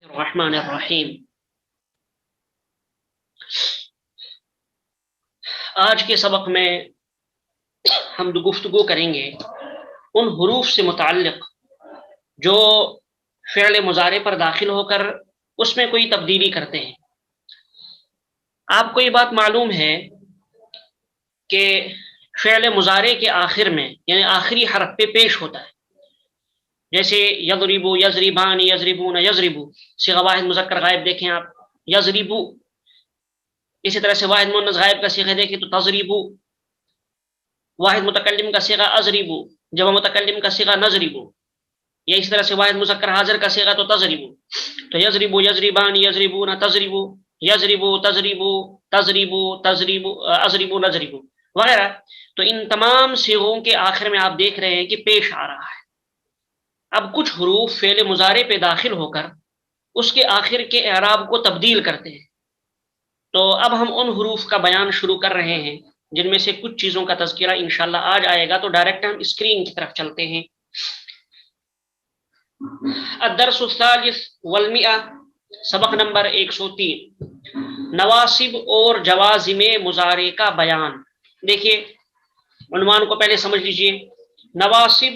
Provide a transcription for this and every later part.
الرحمن الرحیم۔ آج کے سبق میں ہم گفتگو کریں گے ان حروف سے متعلق جو فعل مضارع پر داخل ہو کر اس میں کوئی تبدیلی کرتے ہیں۔ آپ کو یہ بات معلوم ہے کہ فعل مضارع کے آخر میں یعنی آخری حرف پہ پیش ہوتا ہے، جیسے یضربو، یضربان، یضربون، یضربو، صیغہ واحد مذکر غائب دیکھیں آپ، یضربو۔ اسی طرح سے واحد مؤنث غائب کا صیغہ دیکھیں تو تضربو، واحد متکلم کا صیغہ اضربو، جمع متکلم کا صیغہ نضربو، یا اسی طرح سے واحد مذکر حاضر کا صیغہ تو تضربو۔ تو یضربو، یضربان، یضربون، تضربو، یضربو، تضربو، تضربو، تضربو، اضربو، نضربو وغیرہ۔ تو ان تمام صیغوں کے آخر میں آپ دیکھ رہے ہیں کہ پیش آ رہا ہے۔ اب کچھ حروف فعل مضارع پہ داخل ہو کر اس کے آخر کے اعراب کو تبدیل کرتے ہیں۔ تو اب ہم ان حروف کا بیان شروع کر رہے ہیں جن میں سے کچھ چیزوں کا تذکرہ انشاءاللہ آج آئے گا۔ تو ڈائریکٹ ہم اسکرین کی طرف چلتے ہیں۔ الدرس الثالث والمئہ، سبق نمبر 103، نواصب اور جوازم مضارع کا بیان۔ دیکھیے عنوان کو پہلے سمجھ لیجئے، نواصب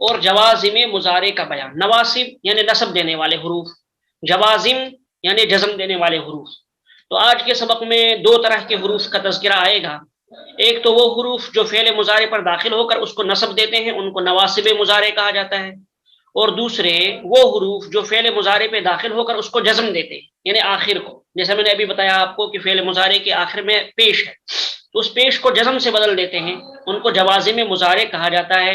اور جوازم مضارع کا بیان۔ نواصب یعنی نصب دینے والے حروف، جوازم یعنی جزم دینے والے حروف۔ تو آج کے سبق میں دو طرح کے حروف کا تذکرہ آئے گا۔ ایک تو وہ حروف جو فعل مضارع پر داخل ہو کر اس کو نصب دیتے ہیں، ان کو نواصب مضارع کہا جاتا ہے، اور دوسرے وہ حروف جو فعل مضارع پہ داخل ہو کر اس کو جزم دیتے ہیں یعنی آخر کو، جیسا میں نے ابھی بتایا آپ کو کہ فعل مضارع کے آخر میں پیش ہے تو اس پیش کو جزم سے بدل دیتے ہیں، ان کو جوازم مضارع کہا جاتا ہے۔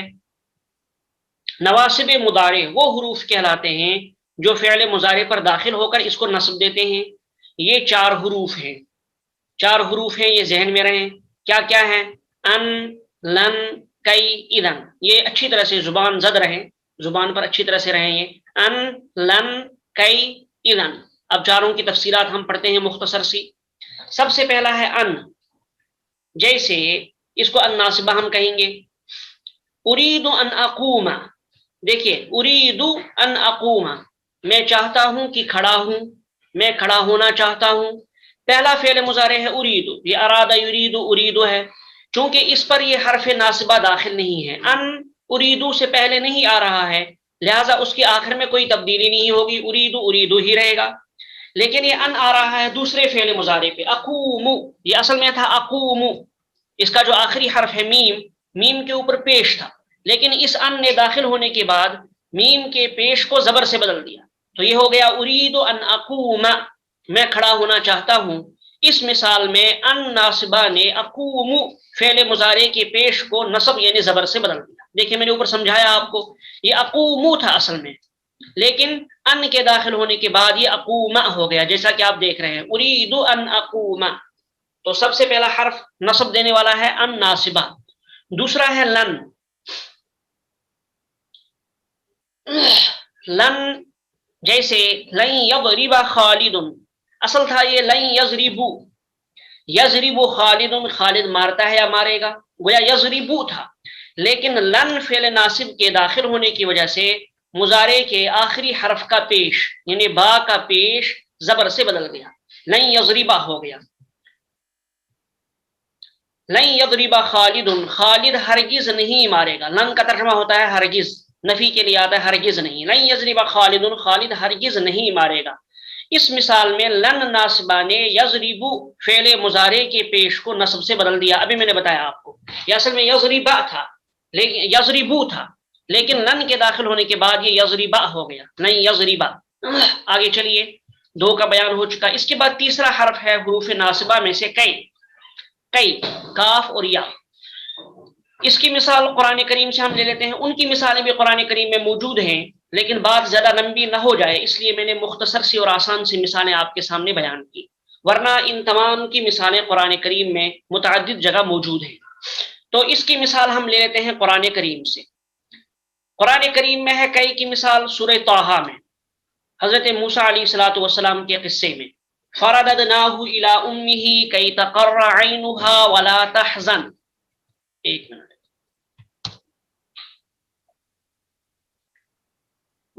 نواصب مضارع وہ حروف کہلاتے ہیں جو فعل مضارع پر داخل ہو کر اس کو نصب دیتے ہیں۔ یہ چار حروف ہیں، چار حروف ہیں، یہ ذہن میں رہیں۔ کیا کیا ہیں؟ ان، لن، کئی، اذن۔ یہ اچھی طرح سے زبان زد رہیں، زبان پر اچھی طرح سے رہیں یہ، ان، لن، کئی، اذن۔ اب چاروں کی تفصیلات ہم پڑھتے ہیں مختصر سی۔ سب سے پہلا ہے ان، جیسے اس کو ان ناصبہ ہم کہیں گے، ارید ان اقوم۔ دیکھیے ارید ان اقوم، میں چاہتا ہوں کہ کھڑا ہوں، میں کھڑا ہونا چاہتا ہوں۔ پہلا فعل مضارع ہے ارید، یہ ارادہ یرید ارید ہے، چونکہ اس پر یہ حرف ناصبہ داخل نہیں ہے، ان اریدو سے پہلے نہیں آ رہا ہے، لہٰذا اس کے آخر میں کوئی تبدیلی نہیں ہوگی، اریدو اریدو ہی رہے گا۔ لیکن یہ ان آ رہا ہے دوسرے فعل مضارع پہ، اقوم، یہ اصل میں تھا اقوم، اس کا جو آخری حرف ہے میم، میم کے اوپر پیش تھا، لیکن اس ان نے داخل ہونے کے بعد میم کے پیش کو زبر سے بدل دیا، تو یہ ہو گیا ارید ان اقوم، میں کھڑا ہونا چاہتا ہوں۔ اس مثال میں ان ناصبہ نے اقوم فعل مضارع کے پیش کو نصب یعنی زبر سے بدل دیا۔ دیکھیں میں نے اوپر سمجھایا آپ کو، یہ اقوم تھا اصل میں، لیکن ان کے داخل ہونے کے بعد یہ اقوم ہو گیا، جیسا کہ آپ دیکھ رہے ہیں ارید ان اقوم۔ تو سب سے پہلا حرف نصب دینے والا ہے ان ناصبہ۔ دوسرا ہے لن، لن جیسے لن یضرب خالد، اصل تھا یہ لن یضرب، یضرب خالد، خالد مارتا ہے یا مارے گا، گویا یضربو تھا، لیکن لن فعل ناصب کے داخل ہونے کی وجہ سے مضارع کے آخری حرف کا پیش یعنی با کا پیش زبر سے بدل گیا، لن یضربا ہو گیا۔ لن یضرب خالد، خالد ہرگز نہیں مارے گا، لن کا ترجمہ ہوتا ہے ہرگز، نفی کے لیے آتا ہے ہرگز نہیں، لن یضرب خالد، خالد ہرگز نہیں مارے گا۔ اس مثال میں لن ناصبہ نے یضرب فعل مضارع کے پیش کو نصب سے بدل دیا۔ ابھی میں نے بتایا آپ کو یہ اصل میں یضربا تھا، لیکن یضربو تھا، لیکن لن کے داخل ہونے کے بعد یہ یضربا ہو گیا، لن یضربا۔ آگے چلیے، دو کا بیان ہو چکا۔ اس کے بعد تیسرا حرف ہے حروف ناصبہ میں سے کئی، کئی، کاف اور یا۔ اس کی مثال قرآن کریم سے ہم لے لیتے ہیں، ان کی مثالیں بھی قرآن کریم میں موجود ہیں، لیکن بات زیادہ لمبی نہ ہو جائے اس لیے میں نے مختصر سی اور آسان سی مثالیں آپ کے سامنے بیان کی، ورنہ ان تمام کی مثالیں قرآن کریم میں متعدد جگہ موجود ہیں۔ تو اس کی مثال ہم لے لیتے ہیں قرآن کریم سے۔ قرآن کریم میں ہے کئی کی مثال سورہ طٰہٰ میں، حضرت موسیٰ علیہ الصلوۃ والسلام کے قصے میں، فَرَدَدْنَاهُ إِلَىٰ أُمِّهِ كَيْ تَقَرَّ عَيْنُهَا وَلَا تَحْزَنَ۔ ایک منٹ،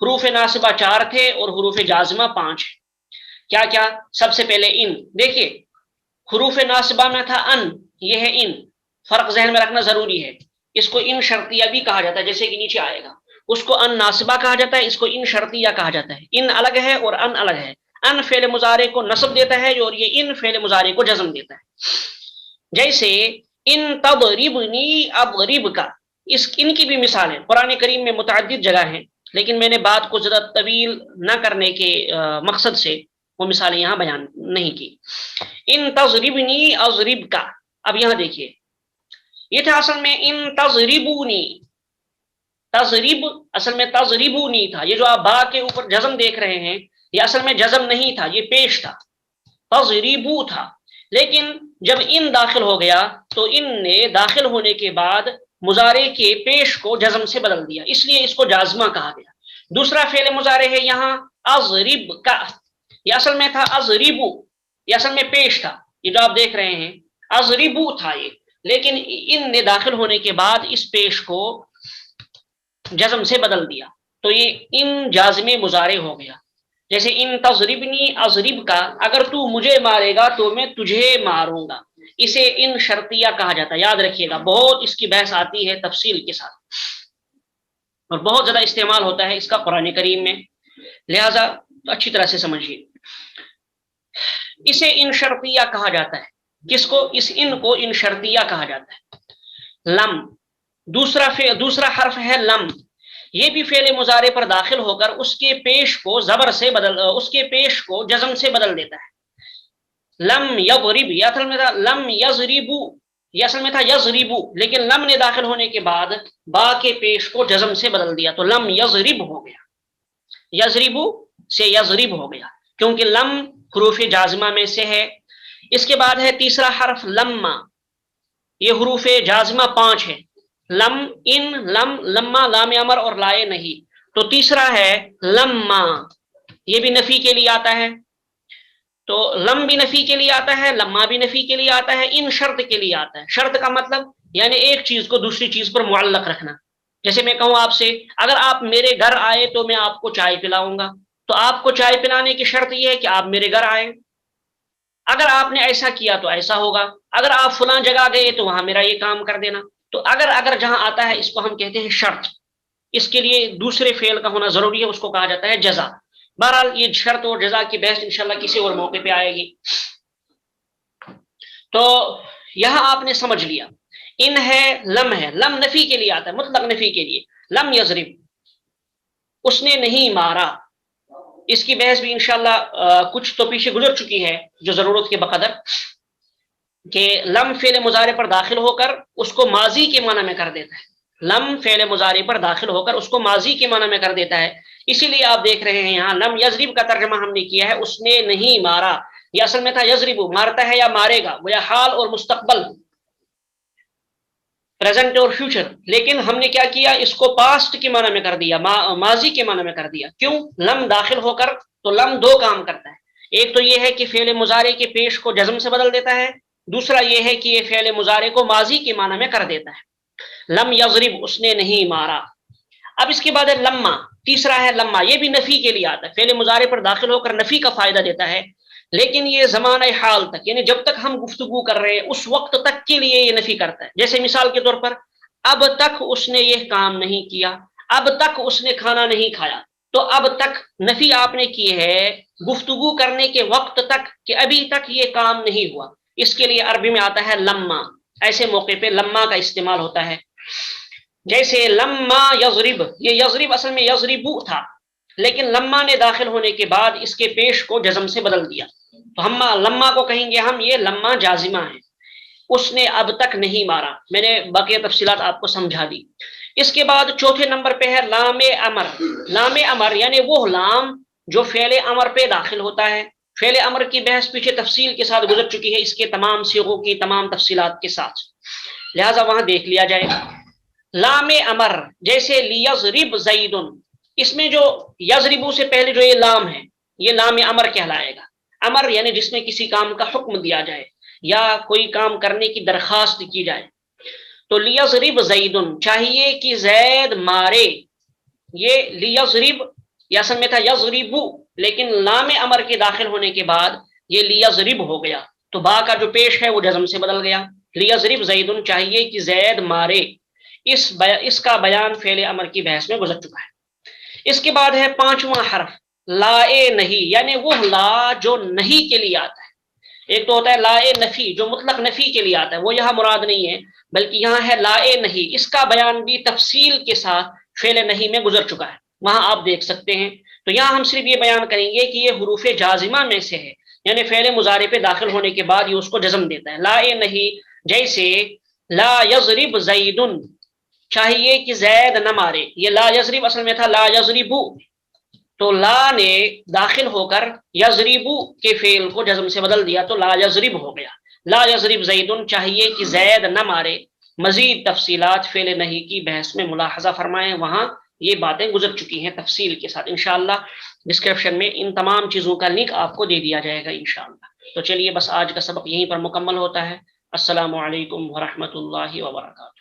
حروف ناصبہ 4 تھے اور حروف جازمہ 5 ہے۔ کیا کیا؟ سب سے پہلے ان، دیکھیے حروف ناصبہ میں تھا ان، یہ ہے ان، فرق ذہن میں رکھنا ضروری ہے۔ اس کو ان شرطیہ بھی کہا جاتا ہے، جیسے کہ نیچے آئے گا، اس کو ان ناصبہ کہا جاتا ہے، اس کو ان شرطیہ کہا جاتا ہے۔ ان الگ ہے اور ان الگ ہے۔ ان فعل مضارع کو نصب دیتا ہے اور یہ ان فعل مضارع کو جزم دیتا ہے۔ جیسے ان تضربنی اضرب کا، ان کی بھی مثال ہے قرآن کریم میں متعدد جگہ ہیں، لیکن میں نے بات کو زیادہ طویل نہ کرنے کے مقصد سے وہ مثالیں یہاں بیان نہیں کی۔ ان تضربنی اضرب کا، اب یہاں دیکھیے یہ تھا اصل میں ان تضربونی، تضرب اصل میں تضربونی تھا، یہ جو آپ با کے اوپر جزم دیکھ رہے ہیں یہ اصل میں جزم نہیں تھا، یہ پیش تھا، تضربو تھا۔ لیکن جب ان داخل ہو گیا تو ان نے داخل ہونے کے بعد مضارع کے پیش کو جزم سے بدل دیا، اس لیے اس کو جازمہ کہا گیا۔ دوسرا فعل مضارع ہے یہاں اضرب کا، یہ اصل میں تھا اضربو، یہ اصل میں پیش تھا، یہ جو آپ دیکھ رہے ہیں اضربو تھا یہ، لیکن ان نے داخل ہونے کے بعد اس پیش کو جزم سے بدل دیا تو یہ ان جازم مضارع ہو گیا۔ جیسے ان تضربنی اضرب کا، اگر تو مجھے مارے گا تو میں تجھے ماروں گا، اسے ان شرطیہ کہا جاتا ہے۔ یاد رکھیے گا، بہت اس کی بحث آتی ہے تفصیل کے ساتھ اور بہت زیادہ استعمال ہوتا ہے اس کا قرآن کریم میں، لہذا اچھی طرح سے سمجھیے۔ اسے ان شرطیہ کہا جاتا ہے، کس کو؟ اس ان کو ان شرطیہ کہا جاتا ہے۔ لم، دوسرا حرف ہے لم، یہ بھی فعل مضارع پر داخل ہو کر اس کے پیش کو زبر سے اس کے پیش کو جزم سے بدل دیتا ہے۔ لم یضرب، یہ اصل میں تھا لم یضربو، یہ اصل میں تھا یضربو، لیکن لم نے داخل ہونے کے بعد با کے پیش کو جزم سے بدل دیا تو لم یضرب ہو گیا، یضربو سے یضرب ہو گیا، کیونکہ لم حروف جازمہ میں سے ہے۔ اس کے بعد ہے تیسرا حرف لما، یہ حروف جازمہ 5 ہے، لم، ان، لم، لما، لام امر اور لائے نہیں۔ تو تیسرا ہے لما، یہ بھی نفی کے لیے آتا ہے، تو لم بھی نفی کے لیے آتا ہے، لما بھی نفی کے لیے آتا ہے، ان شرط کے لیے آتا ہے۔ شرط کا مطلب یعنی ایک چیز کو دوسری چیز پر معلق رکھنا۔ جیسے میں کہوں آپ سے اگر آپ میرے گھر آئے تو میں آپ کو چائے پلاؤں گا، تو آپ کو چائے پلانے کی شرط یہ ہے کہ آپ میرے گھر آئے، اگر آپ نے ایسا کیا تو ایسا ہوگا، اگر آپ فلاں جگہ گئے تو وہاں میرا یہ کام کر دینا۔ تو اگر جہاں آتا ہے اس کو ہم کہتے ہیں شرط، اس کے لیے دوسرے فعل کا ہونا ضروری ہے، اس کو کہا جاتا ہے جزا۔ بہرحال یہ شرط اور جزا کی بحث انشاءاللہ کسی اور موقع پہ آئے گی۔ تو یہاں آپ نے سمجھ لیا ان ہے، لم نفی کے لیے آتا ہے، مطلق نفی کے لیے۔ لم یضرب، اس نے نہیں مارا، اس کی بحث بھی انشاءاللہ کچھ تو پیچھے گزر چکی ہے جو ضرورت کے بقدر، کہ لم فعل مضارع پر داخل ہو کر اس کو ماضی کے معنی میں کر دیتا ہے، لم فعل مضارع پر داخل ہو کر اس کو ماضی کے معنی میں کر دیتا ہے۔ اسی لیے آپ دیکھ رہے ہیں یہاں لم یضرب کا ترجمہ ہم نے کیا ہے اس نے نہیں مارا، یہ اصل میں تھا یضرب، مارتا ہے یا مارے گا، وہ یا حال اور مستقبل، پریزنٹ اور فیوچر، لیکن ہم نے کیا کیا اس کو پاسٹ کے معنی میں کر دیا، ماضی کے معنی میں کر دیا۔ کیوں؟ لم داخل ہو کر، تو لم دو کام کرتا ہے، ایک تو یہ ہے کہ فعل مضارع کے پیش کو جزم سے بدل دیتا ہے، دوسرا یہ ہے کہ یہ فعل مضارع کو ماضی کے معنی میں کر دیتا ہے۔ لم یضرب، اس نے نہیں مارا۔ اب اس کے بعد ہے لما، تیسرا ہے لما، یہ بھی نفی کے لیے آتا ہے، فعل مضارع پر داخل ہو کر نفی کا فائدہ دیتا ہے، لیکن یہ زمانہ حال تک، یعنی جب تک ہم گفتگو کر رہے ہیں اس وقت تک کے لیے یہ نفی کرتا ہے۔ جیسے مثال کے طور پر اب تک اس نے یہ کام نہیں کیا، اب تک اس نے کھانا نہیں کھایا، تو اب تک نفی آپ نے کی ہے گفتگو کرنے کے وقت تک، کہ ابھی تک یہ کام نہیں ہوا، اس کے لیے عربی میں آتا ہے لما، ایسے موقع پہ لما کا استعمال ہوتا ہے۔ جیسے لما یضرب، یہ یضرب اصل میں یضربو تھا، لیکن لما نے داخل ہونے کے بعد اس کے پیش کو جزم سے بدل دیا، تو ہم لما کو کہیں گے ہم یہ لما جازمہ ہے، اس نے اب تک نہیں مارا۔ میں نے باقی تفصیلات آپ کو سمجھا دی۔ اس کے بعد چوتھے نمبر پہ ہے لام امر۔ لام امر یعنی وہ لام جو فعل امر پہ داخل ہوتا ہے، فعل امر کی بحث پیچھے تفصیل کے ساتھ گزر چکی ہے، اس کے تمام صیغوں کی تمام تفصیلات کے ساتھ، لہذا وہاں دیکھ لیا جائے۔ لام امر جیسے لیضرب زید، اس میں جو یضربو سے پہلے جو یہ لام ہے یہ لام امر کہلائے گا۔ امر یعنی جس میں کسی کام کا حکم دیا جائے یا کوئی کام کرنے کی درخواست کی جائے، تو لیضرب زید، چاہیے کہ زید مارے، یہ لیضرب یہ اصل میں تھا یضربو، لیکن لام امر کے داخل ہونے کے بعد یہ لیضرب ہو گیا، تو با کا جو پیش ہے وہ جزم سے بدل گیا. لیضرب زید، چاہیے کہ زید مارے. اس کا بیان فعل امر کی بحث میں گزر چکا ہے. اس کے بعد ہے پانچواں حرف لا نہیں، یعنی وہ لا جو نہیں کے لیے آتا ہے. ایک تو ہوتا ہے لا نفی جو مطلق نفی کے لیے آتا ہے، وہ یہاں مراد نہیں ہے، بلکہ یہاں ہے لا نہیں. اس کا بیان بھی تفصیل کے ساتھ فعل نہیں میں گزر چکا ہے، وہاں آپ دیکھ سکتے ہیں. تو یہاں ہم صرف یہ بیان کریں گے کہ یہ حروف جازمہ میں سے ہے، یعنی فعل مضارع پہ داخل ہونے کے بعد یہ اس کو جزم دیتا ہے. لا نہیں جیسے لا یضرب زید، چاہیے کہ زید نہ مارے. یہ لا یضرب اصل میں تھا لا یضربو، تو لا نے داخل ہو کر یضربو کے فعل کو جزم سے بدل دیا، تو لا یضرب ہو گیا. لا یضرب زید، چاہیے کہ زید نہ مارے. مزید تفصیلات فعل نہیں کی بحث میں ملاحظہ فرمائیں، وہاں یہ باتیں گزر چکی ہیں تفصیل کے ساتھ. انشاءاللہ ڈسکرپشن میں ان تمام چیزوں کا لنک آپ کو دے دیا جائے گا انشاءاللہ. تو چلیے بس آج کا سبق یہیں پر مکمل ہوتا ہے. السلام علیکم ورحمۃ اللہ وبرکاتہ.